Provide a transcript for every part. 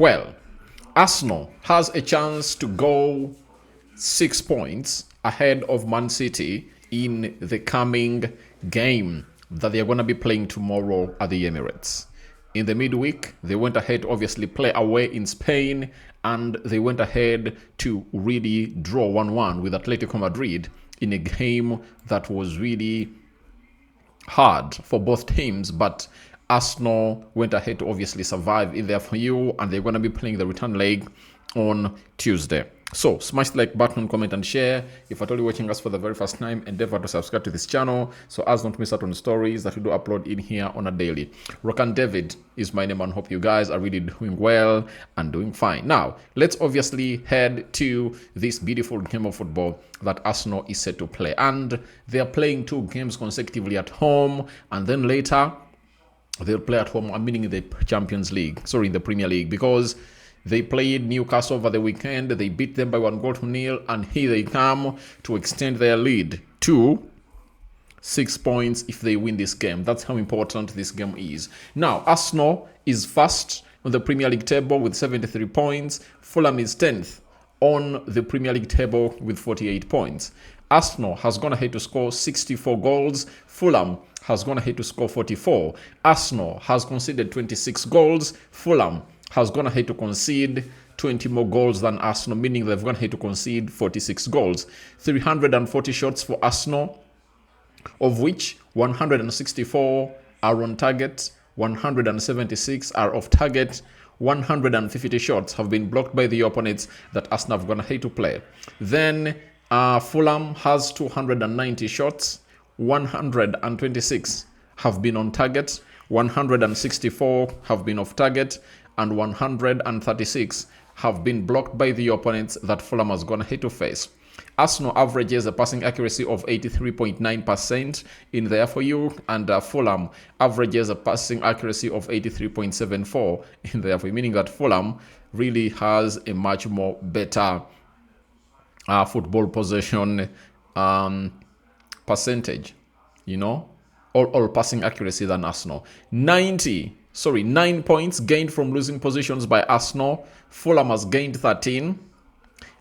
Well, Arsenal has a chance to go 6 points ahead of Man City in the coming game that they're going to be playing tomorrow at the Emirates. In the midweek, they went ahead to obviously play away in Spain, and they went ahead to really draw 1-1 with Atletico Madrid in a game that was really hard for both teams, but Arsenal went ahead to obviously survive in there for you, and they're going to be playing the return leg on Tuesday. So smash the like button, comment and share. If you're totally watching us for the very first time, endeavor to subscribe to this channel so as not to miss out on stories that we do upload in here on a daily. Rokani David is my name, and hope you guys are really doing well and doing fine. Now, let's obviously head to this beautiful game of football that Arsenal is set to play. And they're playing 2 games consecutively at home, and then later they'll play at home, meaning in the in the Premier League, because they played Newcastle over the weekend. They beat them by 1-0, and here they come to extend their lead to 6 points if they win this game. That's how important this game is. Now, Arsenal is first on the Premier League table with 73 points. Fulham is 10th on the Premier League table with 48 points. Arsenal has gone ahead to score 64 goals. Fulham has gone ahead to score 44. Arsenal has conceded 26 goals. Fulham has gone ahead to concede 20 more goals than Arsenal, meaning they've gone ahead to concede 46 goals. 340 shots for Arsenal, of which 164 are on target, 176 are off target, 150 shots have been blocked by the opponents that Arsenal have gone ahead to play. Then Fulham has 290 shots, 126 have been on target, 164 have been off target, and 136 have been blocked by the opponents that Fulham has gone ahead to face. Arsenal averages a passing accuracy of 83.9% in there for you, and Fulham averages a passing accuracy of 83.74 in there for you, meaning that Fulham really has a much more better football possession percentage, or passing accuracy than Arsenal. 9 points gained from losing positions by Arsenal. Fulham has gained 13.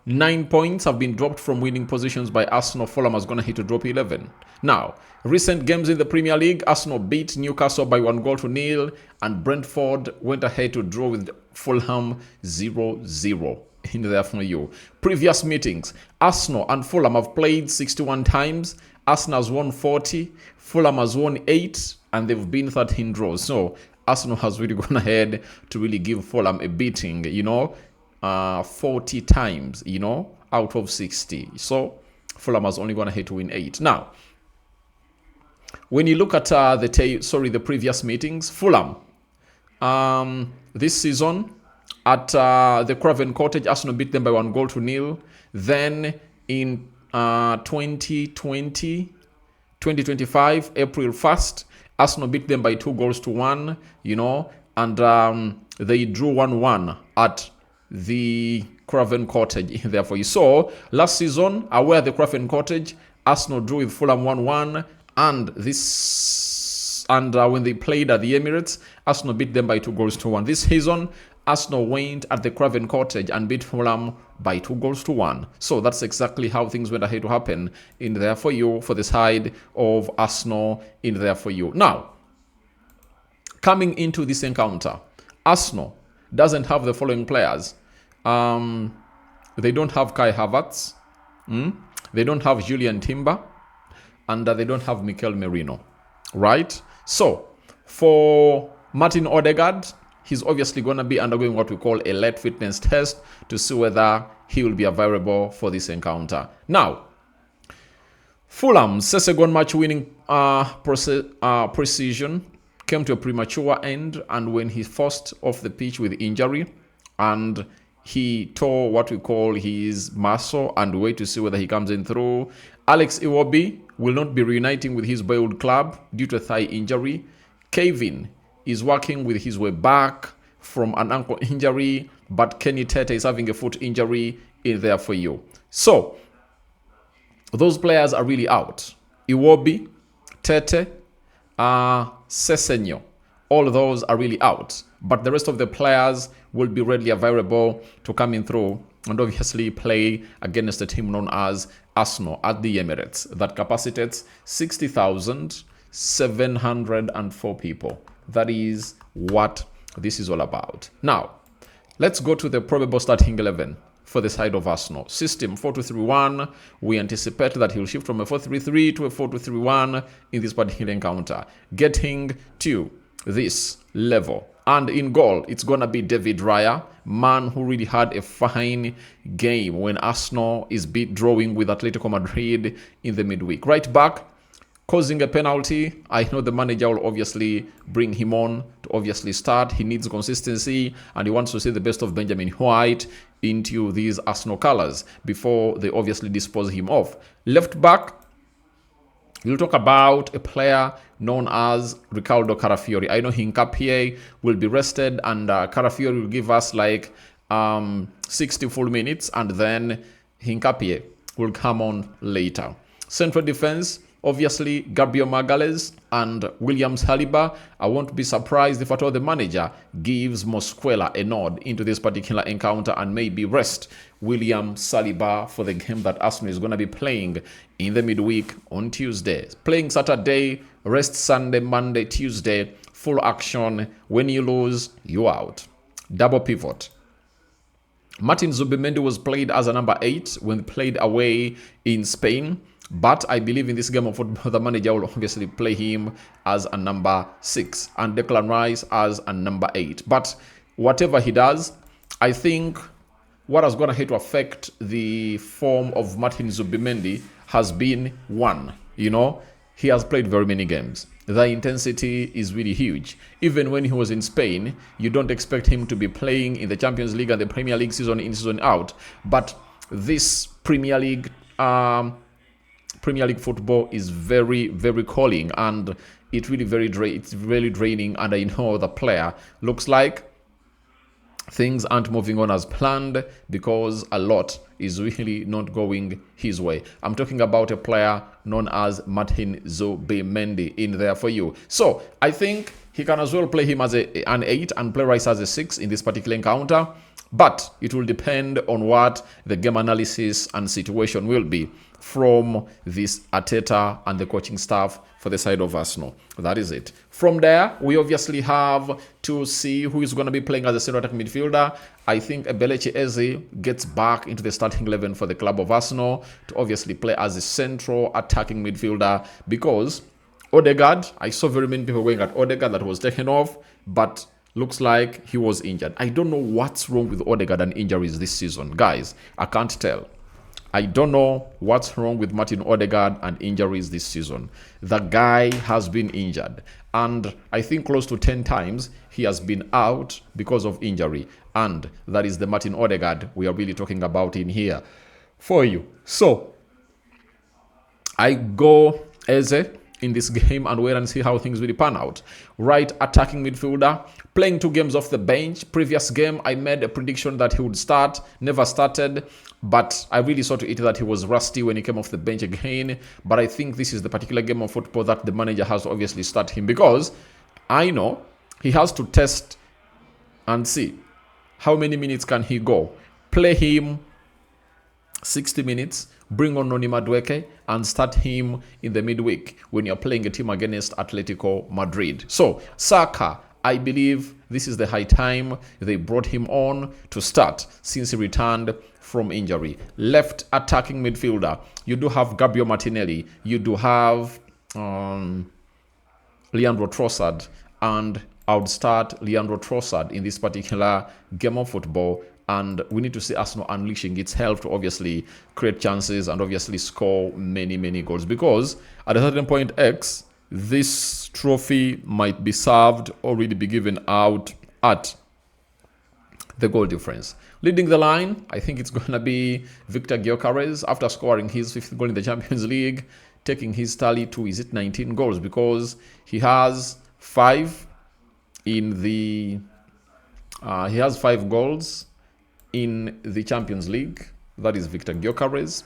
9 points have been dropped from winning positions by Arsenal. Fulham has gone ahead to drop 11. Now, recent games in the Premier League, Arsenal beat Newcastle by 1-0, and Brentford went ahead to draw with Fulham 0-0. In there for you. Previous meetings, Arsenal and Fulham have played 61 times. Arsenal has won 40. Fulham has won 8, and they've been 13 draws. So Arsenal has really gone ahead to really give Fulham a beating, 40 times, out of 60. So Fulham has only gone ahead to win 8. Now, when you look at the previous meetings, Fulham, this season at the Craven Cottage, Arsenal beat them by 1-0. Then in 2025, April 1st, Arsenal beat them by 2-1, and they drew 1-1 at the Craven Cottage. Therefore, you saw last season, aware the Craven Cottage, Arsenal drew with Fulham 1-1, and when they played at the Emirates, Arsenal beat them by 2-1. This season, Arsenal went at the Craven Cottage and beat Fulham by 2-1. So that's exactly how things went ahead to happen in there for you, for the side of Arsenal in there for you. Now, coming into this encounter, Arsenal doesn't have the following players. They don't have Kai Havertz. They don't have Julian Timber. And they don't have Mikel Merino. Right? So, for Martin Odegaard, he's obviously going to be undergoing what we call a late fitness test to see whether he will be available for this encounter. Now, Fulham's second match winning precision came to a premature end, and when he forced off the pitch with injury, and he tore what we call his muscle, and wait to see whether he comes in through. Alex Iwobi will not be reuniting with his boyhood club due to thigh injury. Kevin is working with his way back from an ankle injury, but Kenny Tete is having a foot injury in there for you. So, those players are really out. Iwobi, Tete, Sesenyo, all those are really out. But the rest of the players will be readily available to come in through and obviously play against a team known as Arsenal at the Emirates that capacitates 60,704 people. That is what this is all about. Now, let's go to the probable starting 11 for the side of Arsenal. System 4-2-3-1. We anticipate that he'll shift from a 4-3-3 to a 4-2-3-1 in this particular encounter, getting to this level. And in goal, it's going to be David Raya, man who really had a fine game when Arsenal is drawing with Atletico Madrid in the midweek. Right back, causing a penalty. I know the manager will obviously bring him on to obviously start. He needs consistency and he wants to see the best of Benjamin White into these Arsenal colors before they obviously dispose him off. Left back, we'll talk about a player known as Ricardo Carafiori. I know Hincapié will be rested and Carafiori will give us like 60 full minutes and then Hincapié will come on later. Central defense, obviously Gabriel Magalhaes and William Saliba. I won't be surprised if at all the manager gives Mosquera a nod into this particular encounter and maybe rest William Saliba for the game that Arsenal is going to be playing in the midweek on Tuesday. Playing Saturday, rest Sunday, Monday, Tuesday, full action. When you lose, you're out. Double pivot. Martin Zubimendi was played as a number 8 when played away in Spain. But I believe in this game of football, the manager will obviously play him as a number 6 and Declan Rice as a number 8. But whatever he does, I think what is going to hit to affect the form of Martin Zubimendi has been one. You know, he has played very many games. The intensity is really huge. Even when he was in Spain, you don't expect him to be playing in the Champions League and the Premier League season in, season out. But this Premier League football is very, very calling and it's really draining. And I know the player looks like things aren't moving on as planned because a lot is really not going his way. I'm talking about a player known as Martin Zubimendi in there for you. So I think he can as well play him as an 8 and play Rice as a 6 in this particular encounter. But it will depend on what the game analysis and situation will be from this Arteta and the coaching staff for the side of Arsenal. That is it. From there, we obviously have to see who is going to be playing as a central attacking midfielder. I think Eberechi gets back into the starting 11 for the club of Arsenal to obviously play as a central attacking midfielder because Odegaard, I saw very many people going at Odegaard that was taken off, but looks like he was injured. I don't know what's wrong with Odegaard and injuries this season. Guys, I can't tell. I don't know what's wrong with Martin Odegaard and injuries this season. The guy has been injured. And I think close to 10 times he has been out because of injury. And that is the Martin Odegaard we are really talking about in here for you. So, I go Eze in this game and wait and see how things really pan out. Right attacking midfielder, playing 2 games off the bench. Previous game, I made a prediction that he would start, never started, but I really saw to it that he was rusty when he came off the bench again. But I think this is the particular game of football that the manager has to obviously start him because I know he has to test and see how many minutes can he go. Play him 60 minutes, bring on Noni Madueke and start him in the midweek when you're playing a team against Atletico Madrid. So, Saka, I believe this is the high time they brought him on to start since he returned from injury. Left attacking midfielder, you do have Gabriel Martinelli, you do have Leandro Trossard, and I would start Leandro Trossard in this particular game of football. And we need to see Arsenal unleashing its health to obviously create chances and obviously score many, many goals. Because at a certain point X, this trophy might be served or really be given out at the goal difference. Leading the line, I think it's going to be Victor Gyokeres after scoring his 5th goal in the Champions League, taking his tally to, 19 goals? Because he has 5 in the... he has 5 goals in the Champions League. That is Victor Gyokeres.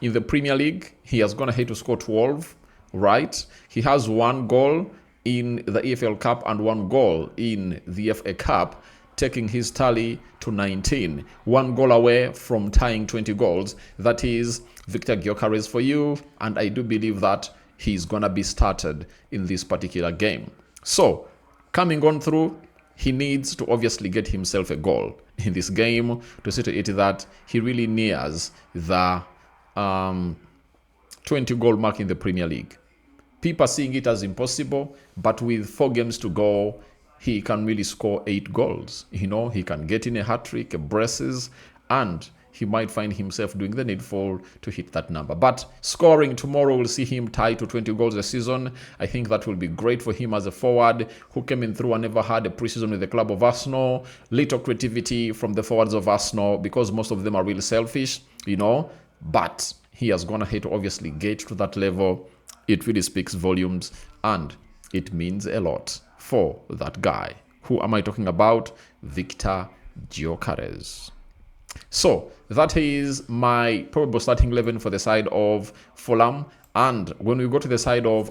In the Premier League, he has gone ahead to score 12, right? He has 1 goal in the EFL Cup and 1 goal in the FA Cup, taking his tally to 19. 1 goal away from tying 20 goals. That is Victor Gyokeres for you, and I do believe that he's gonna be started in this particular game. So, coming on through, he needs to obviously get himself a goal in this game to see to it that he really nears the 20 goal mark in the Premier League. People are seeing it as impossible, but with 4 games to go, he can really score 8 goals. You know, he can get in a hat-trick, a braces, and he might find himself doing the needful to hit that number. But scoring tomorrow will see him tied to 20 goals a season. I think that will be great for him as a forward who came in through and never had a preseason with the club of Arsenal. Little creativity from the forwards of Arsenal because most of them are really selfish, you know. But he has gone ahead to obviously get to that level. It really speaks volumes and it means a lot for that guy. Who am I talking about? Victor Gyokeres. So that is my probable starting 11 for the side of Fulham. And when we go to the side of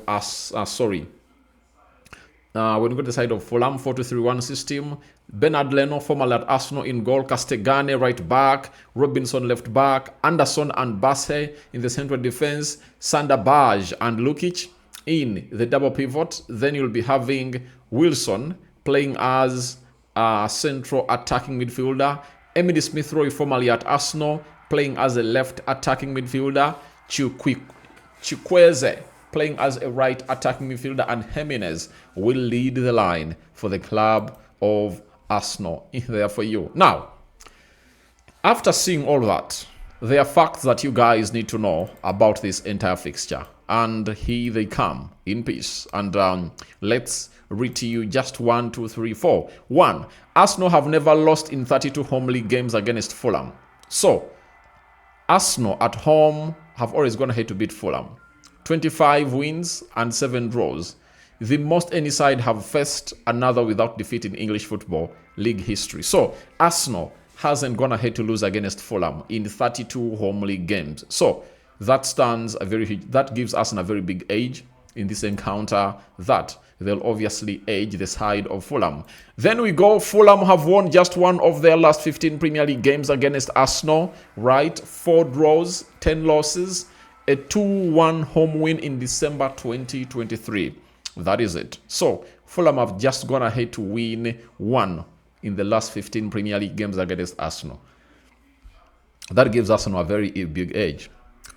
when we go to the side of Fulham, 4-2-3-1 system, Bernard Leno, formerly at Arsenal, in goal. Castegane, right back. Robinson, left back. Anderson and Basse in the central defense. Sander Berge and Lukic in the double pivot. Then you'll be having Wilson playing as a central attacking midfielder. Emily Smith-Rowe, formerly at Arsenal, playing as a left attacking midfielder. Chukwueze playing as a right attacking midfielder, and Jimenez will lead the line for the club of Arsenal there for you. Now, after seeing all that, there are facts that you guys need to know about this entire fixture. And here they come in peace. And let's read to you just 1, 2, 3, 4. 1. Arsenal have never lost in 32 home league games against Fulham. So, Arsenal at home have always gone ahead to beat Fulham. 25 wins and 7 draws. The most any side have faced another without defeat in English football league history. So, Arsenal hasn't gone ahead to lose against Fulham in 32 home league games. So, that stands a very huge, that gives Arsenal a very big edge in this encounter that they'll obviously edge the side of Fulham. Then we go, Fulham have won just one of their last 15 Premier League games against Arsenal, right? 4 draws, 10 losses, a 2-1 home win in December 2023. That is it. So, Fulham have just gone ahead to win 1 in the last 15 Premier League games against Arsenal. That gives Arsenal a very big edge.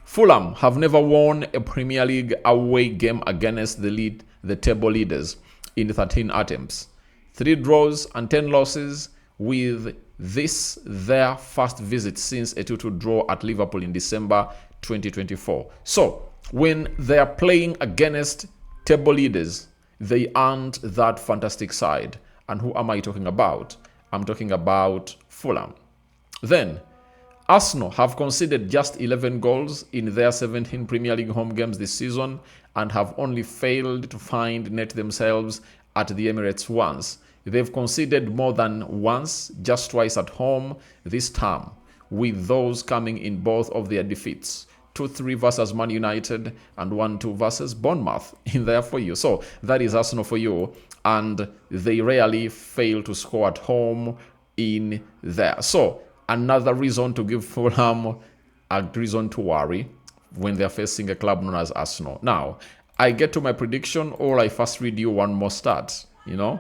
Fulham have never won a Premier League away game against the table leaders in 13 attempts. 3 draws and 10 losses, with this their first visit since a 2-2 draw at Liverpool in December 2024. So, when they are playing against table leaders, they aren't that fantastic side. And who am I talking about? I'm talking about Fulham. Then, Arsenal have conceded just 11 goals in their 17 Premier League home games this season and have only failed to find net themselves at the Emirates once. They've conceded more than once, just twice at home this term, with those coming in both of their defeats. 2-3 versus Man United and 1-2 versus Bournemouth in there for you. So that is Arsenal for you, and they rarely fail to score at home in there. So another reason to give Fulham a reason to worry when they're facing a club known as Arsenal. Now, I get to my prediction, or I first read you one more stat, you know.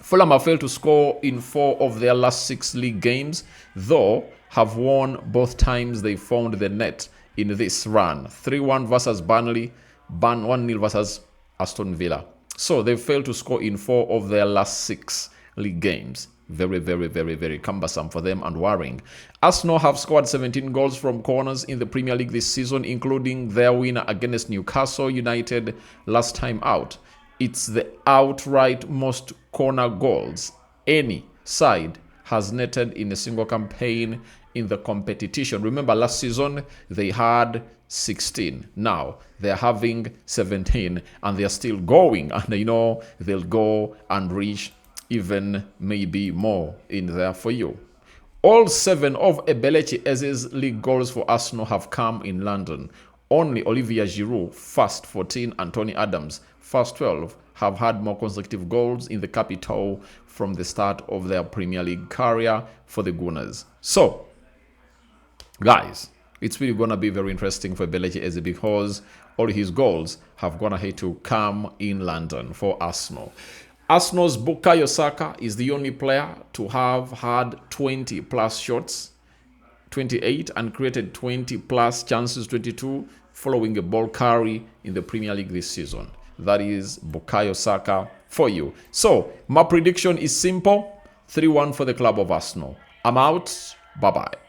Fulham have failed to score in 4 of their last 6 league games, though have won both times they found the net in this run. 3-1 versus Burnley, 1-0 versus Aston Villa. So they've failed to score in 4 of their last 6 league games. Very, very, very, very cumbersome for them and worrying. Arsenal have scored 17 goals from corners in the Premier League this season, including their winner against Newcastle United last time out. It's the outright most corner goals any side has netted in a single campaign in the competition. Remember, last season they had 16. Now they're having 17, and they're still going. And you know they'll go and reach even maybe more in there for you. All 7 of Eberechi's league goals for Arsenal have come in London. Only Olivier Giroud, first 14, and Tony Adams, first 12, have had more consecutive goals in the capital from the start of their Premier League career for the Gunners. So, guys, it's really going to be very interesting for Eberechi because all his goals have gone ahead to come in London for Arsenal. Arsenal's Bukayo Saka is the only player to have had 20 plus shots, 28, and created 20 plus chances, 22, following a ball carry in the Premier League this season. That is Bukayo Saka for you. So, my prediction is simple, 3-1 for the club of Arsenal. I'm out. Bye-bye.